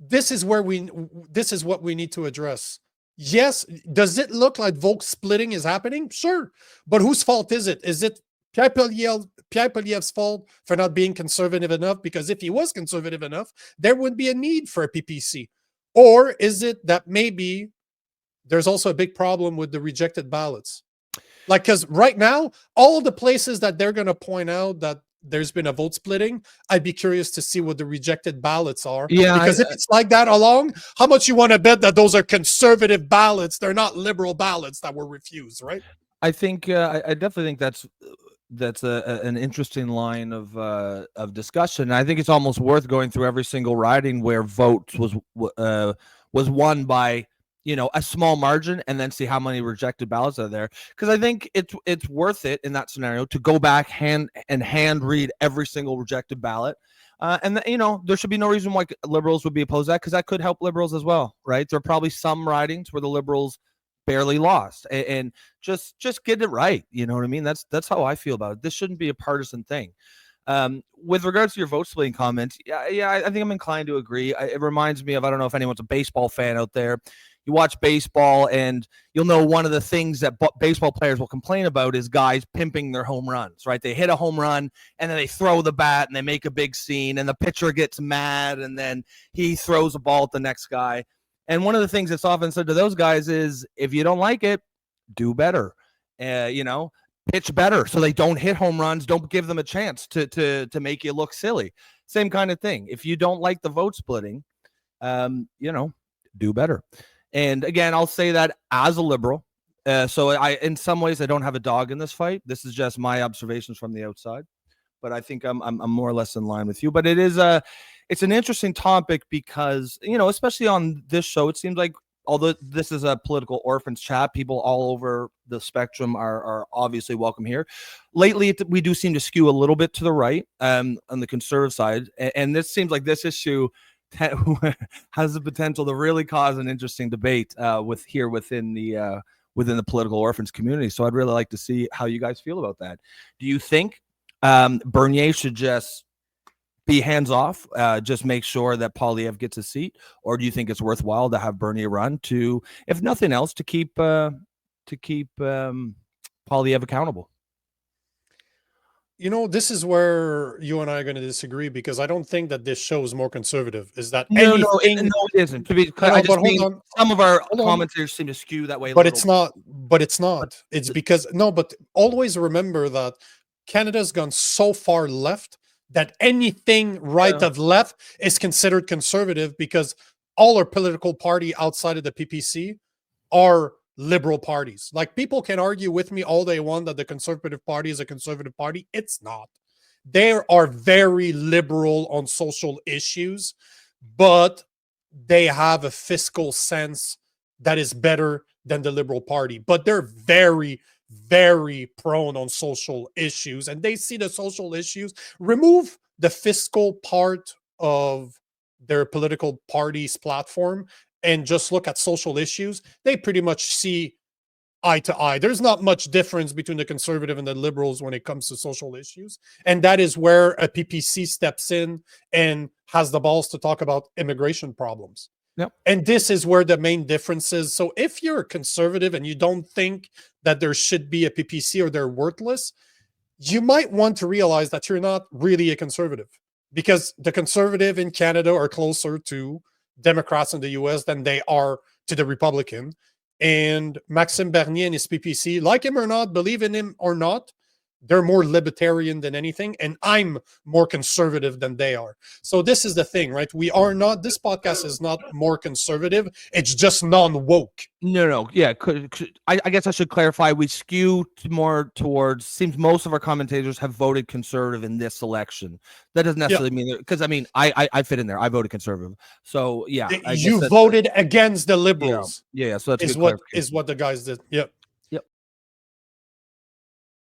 this is what we need to address. Yes, does it look like vote splitting is happening? Sure, but whose fault is it? Is it Pierre Poilievre's fault for not being conservative enough? Because if he was conservative enough, there would be a need for a PPC. Or is it that maybe there's also a big problem with the rejected ballots? Like, because right now, all the places that they're going to point out that there's been a vote splitting, I'd be curious to see what the rejected ballots are. Yeah, because if it's like that along, how much you want to bet that those are conservative ballots? They're not liberal ballots that were refused, right? I think I definitely think that's an interesting line of discussion. I think it's almost worth going through every single riding where votes was won by a small margin, and then see how many rejected ballots are there. Because I think it's worth it in that scenario to go back hand read every single rejected ballot. And there should be no reason why liberals would be opposed to that, because that could help liberals as well, right? There are probably some ridings where the liberals barely lost, and just get it right. You know what I mean? That's how I feel about it. This shouldn't be a partisan thing. With regards to your vote splitting comments, I think I'm inclined to agree. It reminds me of, I don't know if anyone's a baseball fan out there. You watch baseball and you'll know one of the things that baseball players will complain about is guys pimping their home runs, right? They hit a home run and then they throw the bat and they make a big scene, and the pitcher gets mad and then he throws a ball at the next guy. And one of the things that's often said to those guys is, if you don't like it, do better. Pitch better so they don't hit home runs. Don't give them a chance to make you look silly. Same kind of thing. If you don't like the vote splitting, do better. And again, I'll say that as a liberal. So in some ways, I don't have a dog in this fight. This is just my observations from the outside. But I think I'm more or less in line with you. But it's an interesting topic because, especially on this show, it seems like, although this is a political orphans chat, people all over the spectrum are obviously welcome here. Lately, we do seem to skew a little bit to the right on the conservative side. And this seems like this issue has the potential to really cause an interesting debate within the political orphans community. So I'd really like to see how you guys feel about that. Do you think Bernier should just be hands off, just make sure that Poilievre gets a seat, or do you think it's worthwhile to have Bernier run to, if nothing else, to keep Poilievre accountable? This is where you and I are going to disagree, because I don't think that this show is more conservative. Is that no, it isn't. Some of our commentators seem to skew that way. But it's not. It's because but always remember that Canada's gone so far left that anything right of left is considered conservative, because all our political party outside of the PPC are liberal parties. Like, people can argue with me all they want that the Conservative Party is a conservative party. It's not. They are very liberal on social issues, but they have a fiscal sense that is better than the Liberal Party. But they're very, very prone on social issues, and they see the social issues. Remove the fiscal part of their political party's platform and just look at social issues, they pretty much see eye to eye. There's not much difference between the conservative and the liberals when it comes to social issues. And that is where a PPC steps in and has the balls to talk about immigration problems. Yep. And this is where the main difference is. So if you're a conservative and you don't think that there should be a PPC or they're worthless, you might want to realize that you're not really a conservative, because the conservative in Canada are closer to Democrats in the US than they are to the Republican. And Maxime Bernier and his PPC, like him or not, believe in him or not, they're more libertarian than anything, and I'm more conservative than they are. So this is the thing, right? This podcast is not more conservative. It's just non-woke. No. Yeah. I guess I should clarify. We skew more towards, seems most of our commentators have voted conservative in this election. That doesn't necessarily mean, because I fit in there. I voted conservative. So yeah. You voted against the liberals. Yeah. So that's what the guys did. Yep.